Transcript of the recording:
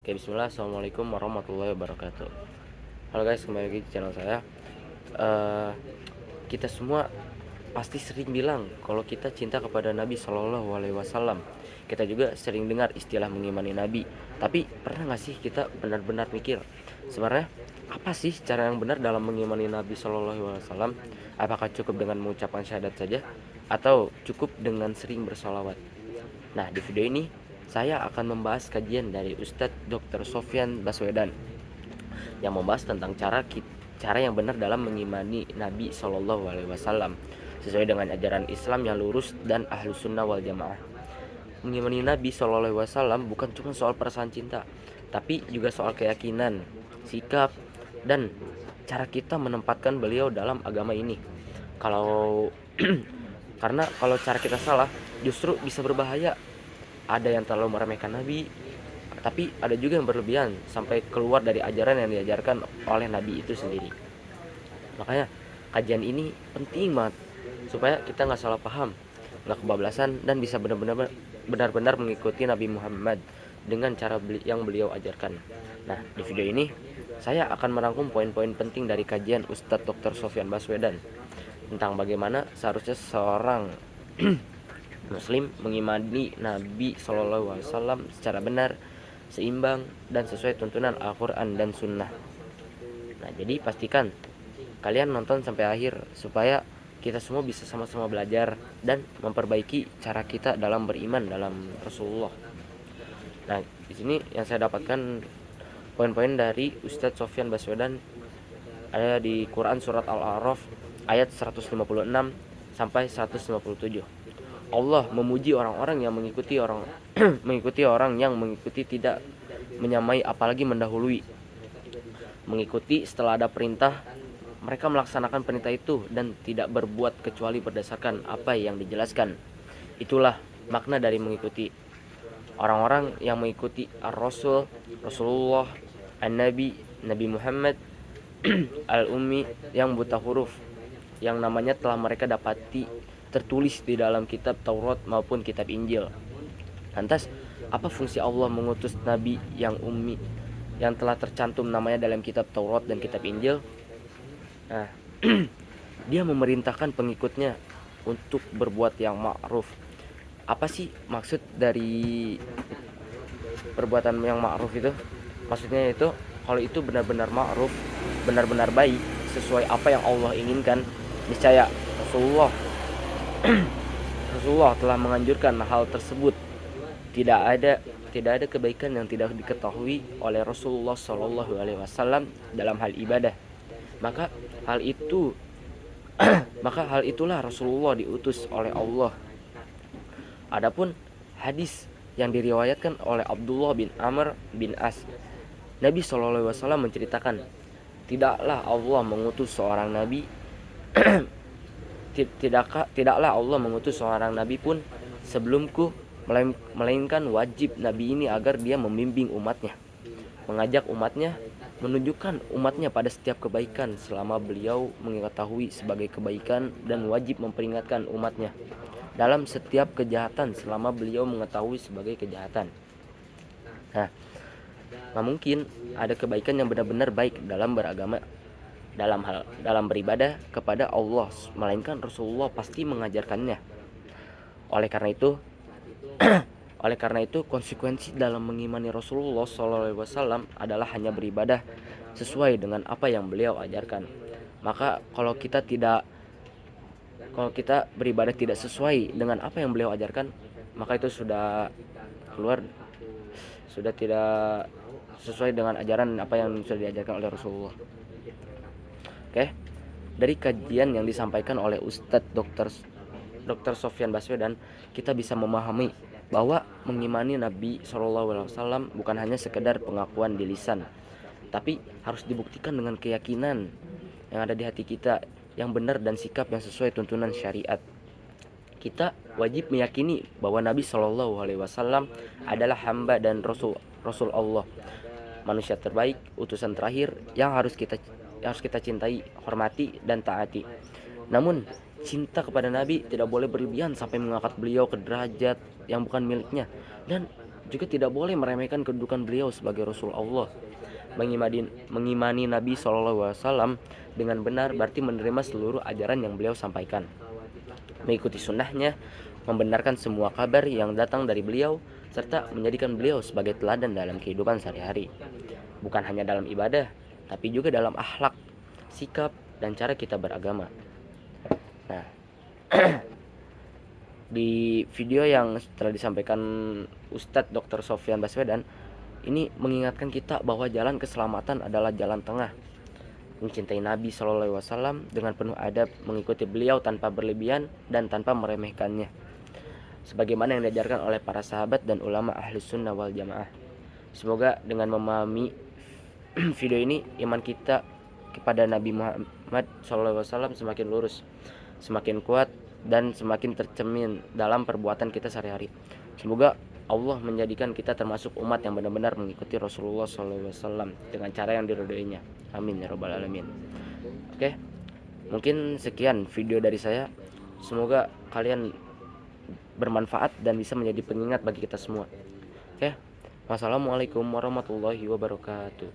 Oke, bismillah. Assalamualaikum warahmatullahi wabarakatuh. Halo guys, kembali lagi di channel saya. Eh, kita semua pasti sering bilang kalau kita cinta kepada Nabi Shallallahu Alaihi Wasallam. Kita juga sering dengar istilah mengimani Nabi. Tapi pernah nggak sih kita benar-benar mikir sebenarnya apa sih cara yang benar dalam mengimani Nabi Shallallahu Alaihi Wasallam? Apakah cukup dengan mengucapkan syahadat saja, atau cukup dengan sering bersolawat? Nah, di video ini saya akan membahas kajian dari Ustadz Dr. Sofyan Baswedan yang membahas tentang cara yang benar dalam mengimani Nabi Shallallahu Alaihi Wasallam sesuai dengan ajaran Islam yang lurus dan ahlu sunnah wal jamaah. Mengimani Nabi Shallallahu Alaihi Wasallam bukan cuma soal perasaan cinta, tapi juga soal keyakinan, sikap, dan cara kita menempatkan beliau dalam agama ini. Kalau karena kalau cara kita salah, justru bisa berbahaya. Ada yang terlalu meremehkan Nabi, tapi ada juga yang berlebihan sampai keluar dari ajaran yang diajarkan oleh Nabi itu sendiri. Makanya kajian ini penting banget supaya kita nggak salah paham, nggak kebablasan, dan bisa benar-benar mengikuti Nabi Muhammad dengan cara yang beliau ajarkan. Nah, di video ini saya akan merangkum poin-poin penting dari kajian Ustadz Dr. Sofyan Baswedan tentang bagaimana seharusnya seorang Muslim mengimani Nabi Shallallahu Alaihi Wasallam secara benar, seimbang, dan sesuai tuntunan Al-Quran dan Sunnah. Nah, jadi pastikan kalian nonton sampai akhir supaya kita semua bisa sama-sama belajar dan memperbaiki cara kita dalam beriman dalam Rasulullah. Nah, di sini yang saya dapatkan poin-poin dari Ustadz Sofyan Baswedan ada di Quran surat Al-A'raf ayat 156 sampai 157. Allah memuji orang-orang yang mengikuti mengikuti orang yang mengikuti, tidak menyamai apalagi mendahului. Mengikuti setelah ada perintah, mereka melaksanakan perintah itu dan tidak berbuat kecuali berdasarkan apa yang dijelaskan. Itulah makna dari mengikuti. Orang-orang yang mengikuti Ar-Rasul, Rasulullah, An-Nabi, Nabi Muhammad Al-Ummi yang buta huruf, yang namanya telah mereka dapati tertulis di dalam kitab Taurat maupun kitab Injil. Lantas, apa fungsi Allah mengutus Nabi yang ummi yang telah tercantum namanya dalam kitab Taurat dan kitab Injil? Nah, dia memerintahkan pengikutnya untuk berbuat yang ma'ruf. Apa sih maksud dari perbuatan yang ma'ruf itu? Maksudnya itu kalau itu benar-benar ma'ruf, benar-benar baik, sesuai apa yang Allah inginkan, niscaya Rasulullah telah menganjurkan hal tersebut. Tidak ada kebaikan yang tidak diketahui oleh Rasulullah Shallallahu Alaihi Wasallam dalam hal ibadah. Maka hal itu maka hal itulah Rasulullah diutus oleh Allah. Adapun hadis yang diriwayatkan oleh Abdullah bin Amr bin As, Nabi Shallallahu Alaihi Wasallam menceritakan, tidaklah Allah mengutus seorang nabi tidaklah Allah mengutus seorang nabi pun sebelumku, melainkan wajib nabi ini agar dia membimbing umatnya, mengajak umatnya, menunjukkan umatnya pada setiap kebaikan selama beliau mengetahui sebagai kebaikan, dan wajib memperingatkan umatnya dalam setiap kejahatan selama beliau mengetahui sebagai kejahatan. Nah, nggak mungkin ada kebaikan yang benar-benar baik dalam beragama, dalam beribadah kepada Allah, melainkan Rasulullah pasti mengajarkannya. Oleh karena itu konsekuensi dalam mengimani Rasulullah SAW adalah hanya beribadah sesuai dengan apa yang beliau ajarkan. Maka kalau kita beribadah tidak sesuai dengan apa yang beliau ajarkan, maka itu sudah tidak sesuai dengan ajaran apa yang sudah diajarkan oleh Rasulullah. Oke, dari kajian yang disampaikan oleh Ustadz Dr. Sofyan Baswedan, kita bisa memahami bahwa mengimani Nabi SAW bukan hanya sekedar pengakuan di lisan, tapi harus dibuktikan dengan keyakinan yang ada di hati kita yang benar dan sikap yang sesuai tuntunan syariat. Kita wajib meyakini bahwa Nabi SAW adalah hamba dan Rasul Allah, manusia terbaik, utusan terakhir yang harus kita cintai, hormati, dan taati. Namun, cinta kepada Nabi tidak boleh berlebihan sampai mengangkat beliau ke derajat yang bukan miliknya, dan Juga tidak boleh meremehkan kedudukan beliau sebagai Rasul Allah. Mengimani Nabi SAW dengan benar berarti menerima seluruh ajaran yang beliau sampaikan, mengikuti sunnahnya, membenarkan semua kabar yang datang dari beliau, serta menjadikan beliau sebagai teladan dalam kehidupan sehari-hari. Bukan hanya dalam ibadah, tapi juga dalam akhlak, sikap, dan cara kita beragama. Nah, di video yang telah disampaikan Ustadz Dr. Sofyan Baswedan, ini mengingatkan kita bahwa jalan keselamatan adalah jalan tengah. Mencintai Nabi SAW dengan penuh adab, mengikuti beliau tanpa berlebihan dan tanpa meremehkannya, sebagaimana yang diajarkan oleh para sahabat dan ulama ahli sunnah wal jamaah. Semoga dengan memahami video ini, iman kita kepada Nabi Muhammad SAW semakin lurus, semakin kuat, dan semakin tercermin dalam perbuatan kita sehari-hari. Semoga Allah menjadikan kita termasuk umat yang benar-benar mengikuti Rasulullah SAW dengan cara yang diridhoinya. Amin ya robbal alamin. Oke, mungkin sekian video dari saya. Semoga kalian bermanfaat dan bisa menjadi pengingat bagi kita semua. Oke, wassalamualaikum warahmatullahi wabarakatuh.